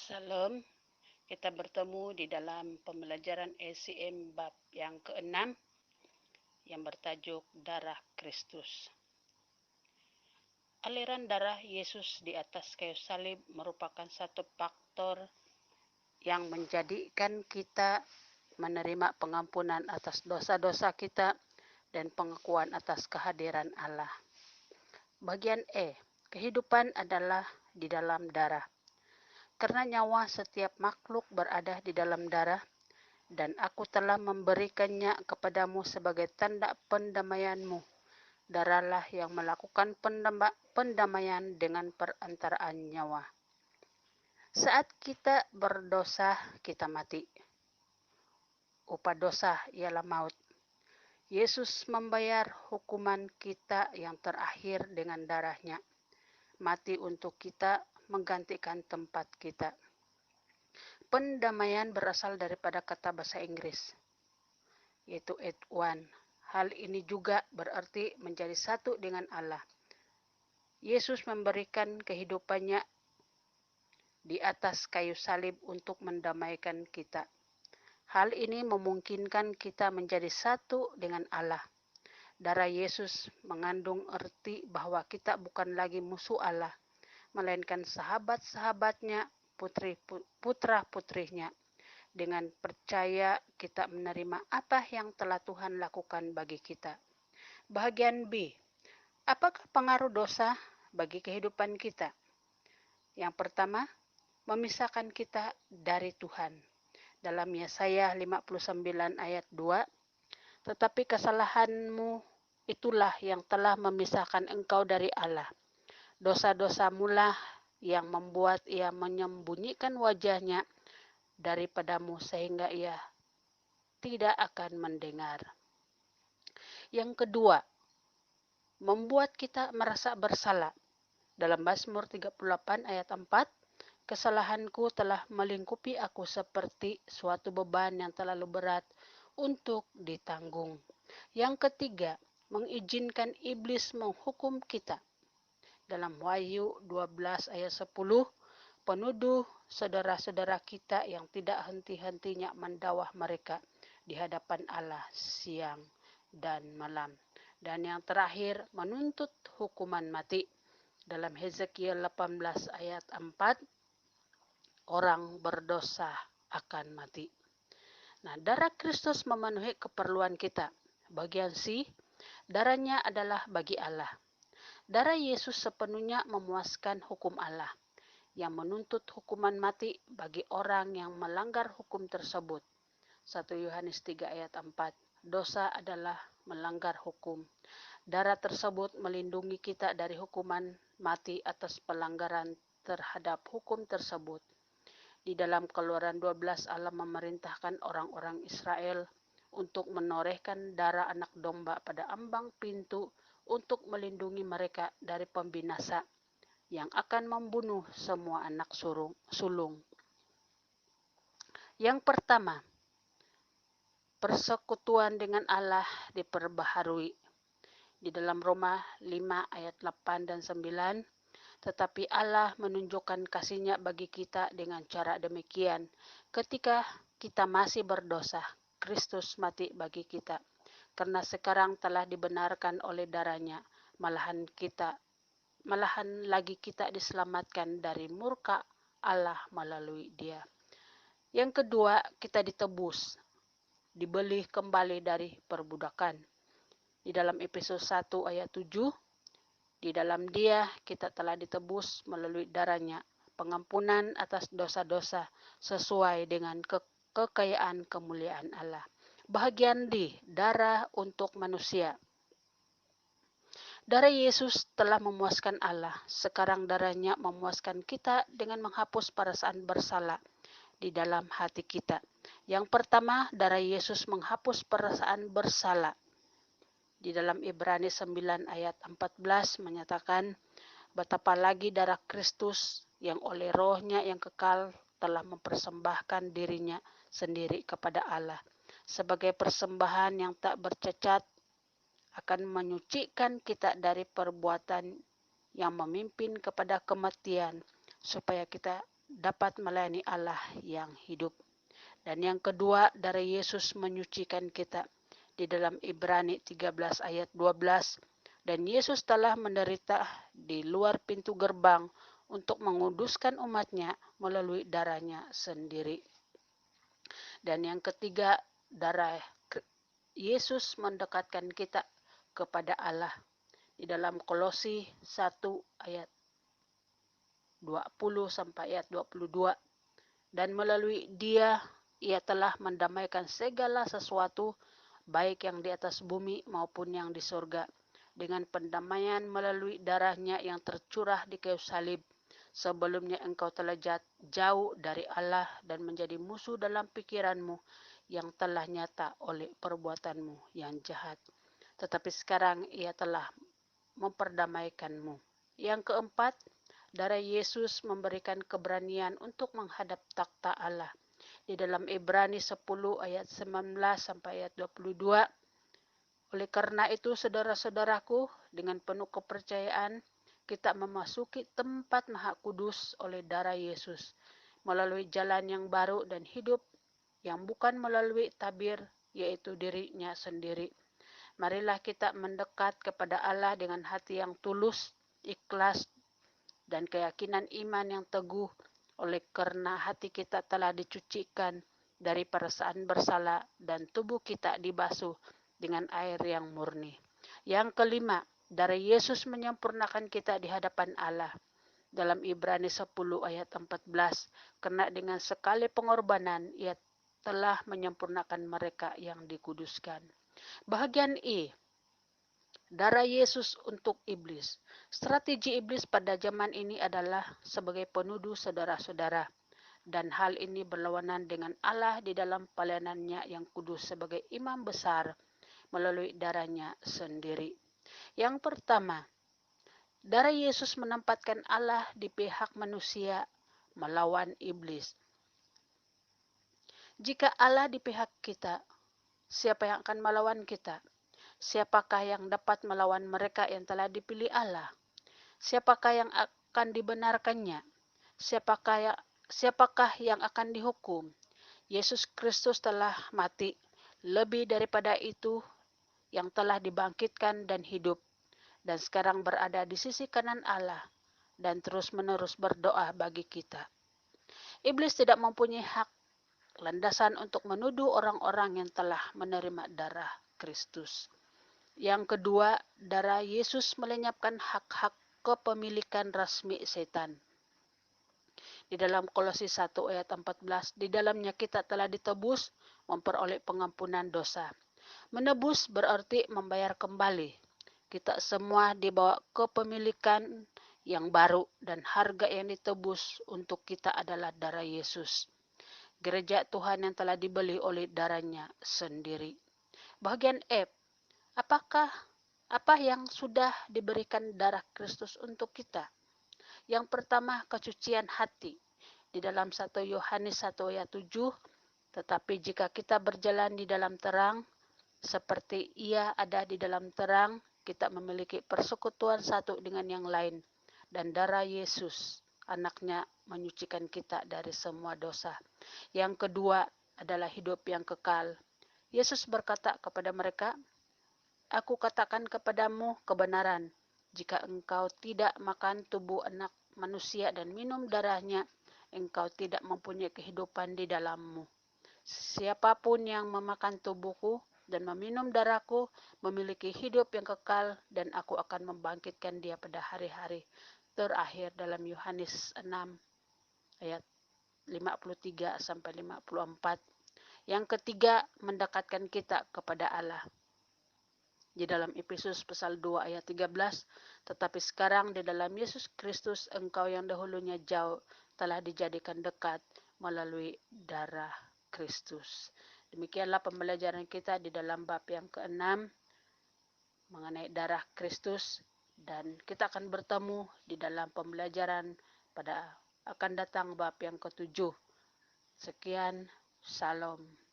Salam, kita bertemu di dalam pembelajaran SCM bab yang ke-6 yang bertajuk Darah Kristus. Aliran darah Yesus di atas kayu salib merupakan satu faktor yang menjadikan kita menerima pengampunan atas dosa-dosa kita dan pengakuan atas kehadiran Allah. Bagian E, kehidupan adalah di dalam darah. Karena nyawa setiap makhluk berada di dalam darah, dan aku telah memberikannya kepadamu sebagai tanda pendamaianmu. Darahlah yang melakukan pendamaian dengan perantaraan nyawa. Saat kita berdosa, kita mati. Upah dosa ialah maut. Yesus membayar hukuman kita yang terakhir dengan darahnya. Mati untuk kita, menggantikan tempat kita. Pendamaian berasal daripada kata bahasa Inggris, yaitu at one. Hal ini juga berarti menjadi satu dengan Allah. Yesus memberikan kehidupannya di atas kayu salib untuk mendamaikan kita. Hal ini memungkinkan kita menjadi satu dengan Allah. Darah Yesus mengandung arti bahwa kita bukan lagi musuh Allah, melainkan sahabat-sahabatnya, putra-putrinya. Dengan percaya kita menerima apa yang telah Tuhan lakukan bagi kita. Bagian B, apakah pengaruh dosa bagi kehidupan kita? Yang pertama, memisahkan kita dari Tuhan. Dalam Yesaya 59 ayat 2, tetapi kesalahanmu itulah yang telah memisahkan engkau dari Allah. Dosa-dosamulah yang membuat ia menyembunyikan wajahnya daripadamu sehingga ia tidak akan mendengar. Yang kedua, membuat kita merasa bersalah. Dalam Mazmur 38 ayat 4, kesalahanku telah melingkupi aku seperti suatu beban yang terlalu berat untuk ditanggung. Yang ketiga, mengizinkan iblis menghukum kita. Dalam Wahyu 12 ayat 10, penuduh saudara-saudara kita yang tidak henti-hentinya mendawah mereka di hadapan Allah siang dan malam. Dan yang terakhir, menuntut hukuman mati. Dalam Hezekiel 18 ayat 4, orang berdosa akan mati. Nah, darah Kristus memenuhi keperluan kita. Bagian C, darahnya adalah bagi Allah. Darah Yesus sepenuhnya memuaskan hukum Allah yang menuntut hukuman mati bagi orang yang melanggar hukum tersebut. 1 Yohanes 3 ayat 4, dosa adalah melanggar hukum. Darah tersebut melindungi kita dari hukuman mati atas pelanggaran terhadap hukum tersebut. Di dalam Keluaran 12, Allah memerintahkan orang-orang Israel untuk menorehkan darah anak domba pada ambang pintu untuk melindungi mereka dari pembinasa yang akan membunuh semua anak sulung. Yang pertama, persekutuan dengan Allah diperbaharui. Di dalam Roma 5 ayat 8 dan 9, tetapi Allah menunjukkan kasih-Nya bagi kita dengan cara demikian. Ketika kita masih berdosa, Kristus mati bagi kita. Karena sekarang telah dibenarkan oleh darah-Nya, malahan lagi kita diselamatkan dari murka Allah melalui Dia. Yang kedua, kita ditebus, dibeli kembali dari perbudakan. Di dalam Efesus 1 ayat 7, di dalam Dia kita telah ditebus melalui darah-Nya, pengampunan atas dosa-dosa sesuai dengan kekayaan kemuliaan Allah. Bagian D, darah untuk manusia. Darah Yesus telah memuaskan Allah. Sekarang darah-Nya memuaskan kita dengan menghapus perasaan bersalah di dalam hati kita. Yang pertama, darah Yesus menghapus perasaan bersalah. Di dalam Ibrani 9 ayat 14 menyatakan, betapa lagi darah Kristus yang oleh rohnya yang kekal telah mempersembahkan dirinya sendiri kepada Allah sebagai persembahan yang tak bercacat, akan menyucikan kita dari perbuatan yang memimpin kepada kematian, supaya kita dapat melayani Allah yang hidup. Dan yang kedua, darah Yesus menyucikan kita. Di dalam Ibrani 13 ayat 12, dan Yesus telah menderita di luar pintu gerbang untuk menguduskan umatnya melalui darahnya sendiri. Dan yang ketiga, darah Yesus mendekatkan kita kepada Allah. Di dalam Kolose 1 ayat 20 sampai ayat 22. Dan melalui Dia, Ia telah mendamaikan segala sesuatu, baik yang di atas bumi maupun yang di surga, dengan pendamaian melalui darahnya yang tercurah di kayu salib. Sebelumnya engkau telah jauh dari Allah dan menjadi musuh dalam pikiranmu yang telah nyata oleh perbuatanmu yang jahat. Tetapi sekarang Ia telah memperdamaikanmu. Yang keempat, darah Yesus memberikan keberanian untuk menghadap takhta Allah. Di dalam Ibrani 10 ayat 19 sampai ayat 22, oleh karena itu saudara-saudaraku, dengan penuh kepercayaan kita memasuki tempat Maha Kudus oleh darah Yesus, melalui jalan yang baru dan hidup yang bukan melalui tabir, yaitu dirinya sendiri. Marilah kita mendekat kepada Allah dengan hati yang tulus, ikhlas, dan keyakinan iman yang teguh, oleh karena hati kita telah dicucikan dari perasaan bersalah dan tubuh kita dibasuh dengan air yang murni. Yang kelima, darah Yesus menyempurnakan kita di hadapan Allah. Dalam Ibrani 10 ayat 14, karena dengan sekali pengorbanan ia telah menyempurnakan mereka yang dikuduskan. Bahagian E, darah Yesus untuk iblis. Strategi iblis pada zaman ini adalah sebagai penuduh saudara-saudara, dan hal ini berlawanan dengan Allah di dalam pelayanannya yang kudus sebagai imam besar melalui darahnya sendiri. Yang pertama, darah Yesus menempatkan Allah di pihak manusia melawan iblis. Jika Allah di pihak kita, siapa yang akan melawan kita? Siapakah yang dapat melawan mereka yang telah dipilih Allah? Siapakah yang akan dibenarkannya? Siapakah yang akan dihukum? Yesus Kristus telah mati. Lebih daripada itu, yang telah dibangkitkan dan hidup, dan sekarang berada di sisi kanan Allah, dan terus-menerus berdoa bagi kita. Iblis tidak mempunyai hak landasan untuk menuduh orang-orang yang telah menerima darah Kristus. Yang kedua, darah Yesus melenyapkan hak-hak kepemilikan resmi setan. Di dalam Kolose 1 ayat 14, di dalamnya kita telah ditebus, memperoleh pengampunan dosa. Menebus berarti membayar kembali. Kita semua dibawa kepemilikan yang baru, dan harga yang ditebus untuk kita adalah darah Yesus. Gereja Tuhan yang telah dibeli oleh darahnya sendiri. Bahagian F, apa yang sudah diberikan darah Kristus untuk kita? Yang pertama, kesucian hati. Di dalam 1 Yohanes 1 ayat 7, tetapi jika kita berjalan di dalam terang, seperti Ia ada di dalam terang, kita memiliki persekutuan satu dengan yang lain, dan darah Yesus, anaknya, menyucikan kita dari semua dosa. Yang kedua adalah hidup yang kekal. Yesus berkata kepada mereka, Aku katakan kepadamu kebenaran, jika engkau tidak makan tubuh anak manusia dan minum darahnya, engkau tidak mempunyai kehidupan di dalammu. Siapapun yang memakan tubuhku dan meminum darahku memiliki hidup yang kekal, dan aku akan membangkitkan dia pada hari-hari terakhir. Dalam Yohanes 6 ayat 53 sampai 54. Yang ketiga, mendekatkan kita kepada Allah. Di dalam Efesus pasal 2 ayat 13, tetapi sekarang di dalam Yesus Kristus engkau yang dahulunya jauh telah dijadikan dekat melalui darah Kristus. Demikianlah pembelajaran kita di dalam bab yang ke-6 mengenai darah Kristus, dan kita akan bertemu di dalam pembelajaran pada akan datang bab yang ke-7. Sekian, Shalom.